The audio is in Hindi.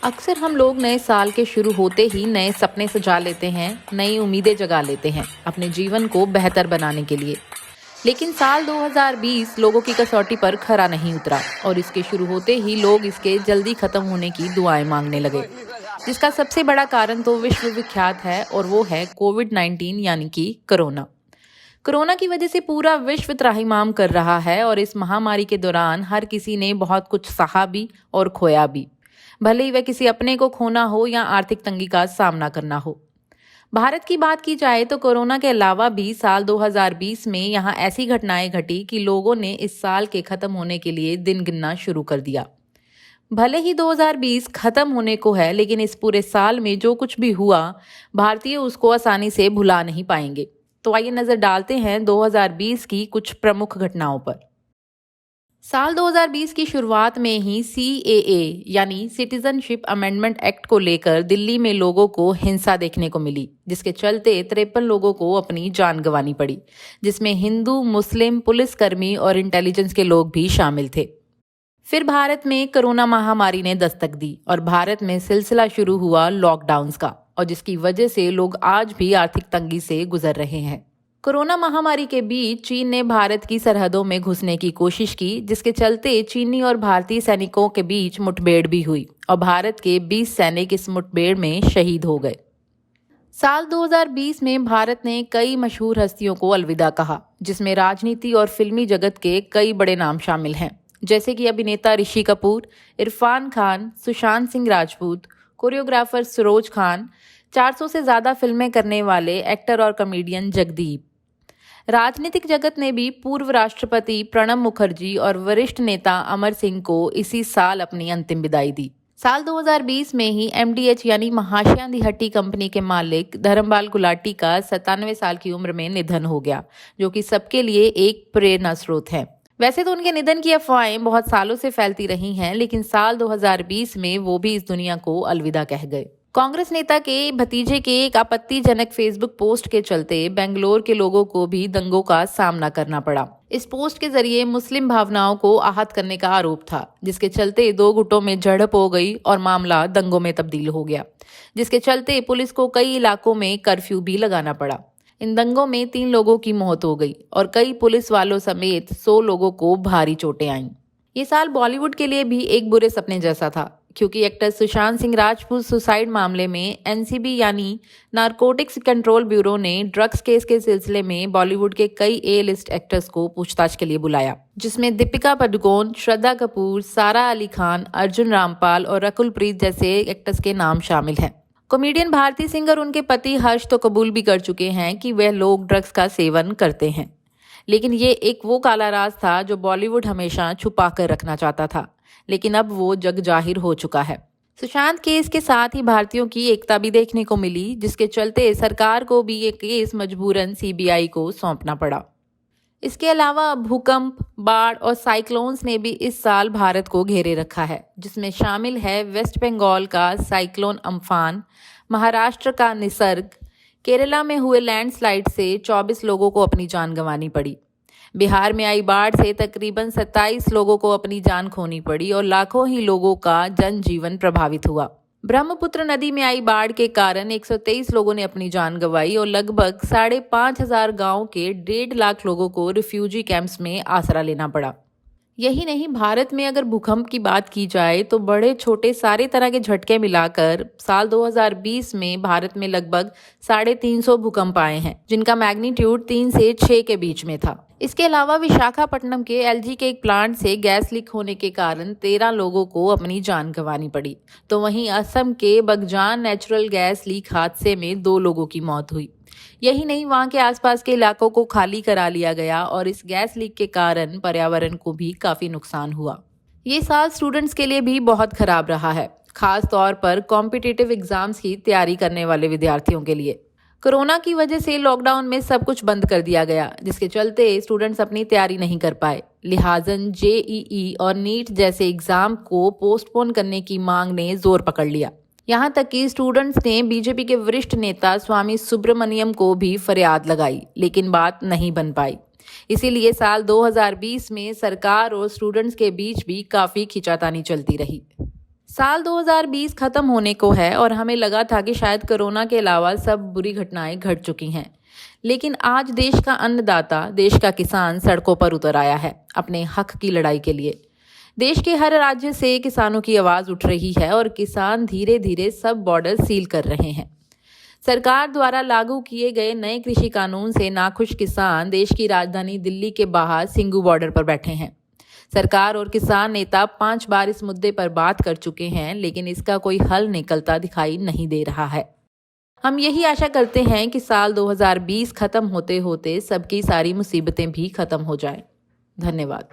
अक्सर हम लोग नए साल के शुरू होते ही नए सपने सजा लेते हैं, नई उम्मीदें जगा लेते हैं अपने जीवन को बेहतर बनाने के लिए। लेकिन साल 2020 लोगों की कसौटी पर खरा नहीं उतरा और इसके शुरू होते ही लोग इसके जल्दी खत्म होने की दुआएं मांगने लगे, जिसका सबसे बड़ा कारण तो विश्व विख्यात है और वो है कोविड-19 यानी कि कोरोना। कोरोना की वजह से पूरा विश्व त्राहिमाम कर रहा है और इस महामारी के दौरान हर किसी ने बहुत कुछ सहा भी और खोया भी, भले ही वह किसी अपने को खोना हो या आर्थिक तंगी का सामना करना हो। भारत की बात की जाए तो कोरोना के अलावा भी साल 2020 में यहाँ ऐसी घटनाएं घटी कि लोगों ने इस साल के खत्म होने के लिए दिन गिनना शुरू कर दिया। भले ही 2020 खत्म होने को है, लेकिन इस पूरे साल में जो कुछ भी हुआ, भारतीय उसको आसानी से भुला नहीं पाएंगे। तो आइए नजर डालते हैं 2020 की कुछ प्रमुख घटनाओं पर। साल 2020 की शुरुआत में ही CAA यानी सिटीजनशिप अमेंडमेंट एक्ट को लेकर दिल्ली में लोगों को हिंसा देखने को मिली, जिसके चलते 53 लोगों को अपनी जान गंवानी पड़ी, जिसमें हिंदू, मुस्लिम, पुलिसकर्मी और इंटेलिजेंस के लोग भी शामिल थे। फिर भारत में कोरोना महामारी ने दस्तक दी और भारत में सिलसिला शुरू हुआ लॉकडाउन्स का, और जिसकी वजह से लोग आज भी आर्थिक तंगी से गुजर रहे हैं। कोरोना महामारी के बीच चीन ने भारत की सरहदों में घुसने की कोशिश की, जिसके चलते चीनी और भारतीय सैनिकों के बीच मुठभेड़ भी हुई और भारत के 20 सैनिक इस मुठभेड़ में शहीद हो गए। साल 2020 में भारत ने कई मशहूर हस्तियों को अलविदा कहा, जिसमें राजनीति और फिल्मी जगत के कई बड़े नाम शामिल हैं, जैसे कि अभिनेता ऋषि कपूर, इरफान खान, सुशांत सिंह राजपूत, कोरियोग्राफर सरोज खान, 400 से ज्यादा फिल्में करने वाले एक्टर और कॉमेडियन जगदीप। राजनीतिक जगत ने भी पूर्व राष्ट्रपति प्रणब मुखर्जी और वरिष्ठ नेता अमर सिंह को इसी साल अपनी अंतिम विदाई दी। साल 2020 में ही MDH यानी महाश्यांदी हट्टी कंपनी के मालिक धर्मपाल गुलाटी का 97 साल की उम्र में निधन हो गया, जो कि सबके लिए एक प्रेरणा स्रोत है। वैसे तो उनके निधन की अफवाहें बहुत सालों से फैलती रही हैं, लेकिन साल 2020 में वो भी इस दुनिया को अलविदा कह गए। कांग्रेस नेता के भतीजे के एक आपत्तिजनक फेसबुक पोस्ट के चलते बेंगलोर के लोगों को भी दंगों का सामना करना पड़ा। इस पोस्ट के जरिए मुस्लिम भावनाओं को आहत करने का आरोप था, जिसके चलते दो गुटों में झड़प हो गई और मामला दंगों में तब्दील हो गया, जिसके चलते पुलिस को कई इलाकों में कर्फ्यू भी लगाना पड़ा। इन दंगों में 3 लोगों की मौत हो गई और कई पुलिस वालों समेत 100 लोगों को भारी चोटें आईं। ये साल बॉलीवुड के लिए भी एक बुरे सपने जैसा था, क्योंकि एक्टर सुशांत सिंह राजपूत सुसाइड मामले में NCB यानी नारकोटिक्स कंट्रोल ब्यूरो ने ड्रग्स केस के सिलसिले में बॉलीवुड के कई A-लिस्ट एक्टर्स को पूछताछ के लिए बुलाया, जिसमें दीपिका पादुकोण, श्रद्धा कपूर, सारा अली खान, अर्जुन रामपाल और रकुल प्रीत जैसे एक्टर्स के नाम शामिल हैं। कॉमेडियन भारती सिंह और उनके पति हर्ष तो कबूल भी कर चुके हैं कि वह लोग ड्रग्स का सेवन करते हैं, लेकिन ये एक वो काला राज था जो बॉलीवुड हमेशा छुपा कर रखना चाहता था, लेकिन अब वो जग जाहिर हो चुका है। सुशांत केस के साथ ही भारतीयों की एकता भी देखने को मिली, जिसके चलते सरकार को भी ये केस मजबूरन CBI को सौंपना पड़ा। इसके अलावा भूकंप, बाढ़ और साइक्लोन्स ने भी इस साल भारत को घेरे रखा है, जिसमें शामिल है वेस्ट बंगाल का साइक्लोन अम्फान, महाराष्ट्र का निसर्ग, केरला में हुए लैंडस्लाइड से 24 लोगों को अपनी जान गंवानी पड़ी, बिहार में आई बाढ़ से तकरीबन 27 लोगों को अपनी जान खोनी पड़ी और लाखों ही लोगों का जनजीवन प्रभावित हुआ। ब्रह्मपुत्र नदी में आई बाढ़ के कारण 123 लोगों ने अपनी जान गंवाई और लगभग 5,500 गांव के 1.5 लाख लोगों को रिफ्यूजी कैंप्स में आसरा लेना पड़ा। यही नहीं, भारत में अगर भूकंप की बात की जाए तो बड़े छोटे सारे तरह के झटके मिलाकर साल 2020 में भारत में लगभग 350 भूकंप आए हैं, जिनका मैग्नीट्यूड 3 से 6 के बीच में था। इसके अलावा विशाखापट्टनम के LG के एक प्लांट से गैस लीक होने के कारण 13 लोगों को अपनी जान गंवानी पड़ी, तो वहीं असम के बगजान नेचुरल गैस लीक हादसे में 2 लोगों की मौत हुई। यही नहीं, वहां के आसपास के इलाकों को खाली करा लिया गया और इस गैस लीक के कारण पर्यावरण को भी काफी नुकसान हुआ। ये साल स्टूडेंट्स के लिए भी बहुत खराब रहा है, खास तौर पर कॉम्पिटिटिव एग्जाम्स की तैयारी करने वाले विद्यार्थियों के लिए। कोरोना की वजह से लॉकडाउन में सब कुछ बंद कर दिया गया, जिसके चलते स्टूडेंट्स अपनी तैयारी नहीं कर पाए। लिहाजन JEE और नीट जैसे एग्जाम को पोस्टपोन करने की मांग ने जोर पकड़ लिया। यहाँ तक कि स्टूडेंट्स ने बीजेपी के वरिष्ठ नेता स्वामी सुब्रमण्यम को भी फरियाद लगाई, लेकिन बात नहीं बन पाई। इसीलिए साल 2020 में सरकार और स्टूडेंट्स के बीच भी काफी खिंचातानी चलती रही। साल 2020 खत्म होने को है और हमें लगा था कि शायद कोरोना के अलावा सब बुरी घटनाएं घट चुकी हैं। लेकिन आज देश का अन्नदाता, देश का किसान सड़कों पर उतर आया है अपने हक की लड़ाई के लिए। देश के हर राज्य से किसानों की आवाज उठ रही है और किसान धीरे धीरे सब बॉर्डर सील कर रहे हैं। सरकार द्वारा लागू किए गए नए कृषि कानून से नाखुश किसान देश की राजधानी दिल्ली के बाहर सिंघू बॉर्डर पर बैठे हैं। सरकार और किसान नेता 5 बार इस मुद्दे पर बात कर चुके हैं, लेकिन इसका कोई हल निकलता दिखाई नहीं दे रहा है। हम यही आशा करते हैं कि साल 2020 खत्म होते होते सबकी सारी मुसीबतें भी खत्म हो जाएं। धन्यवाद।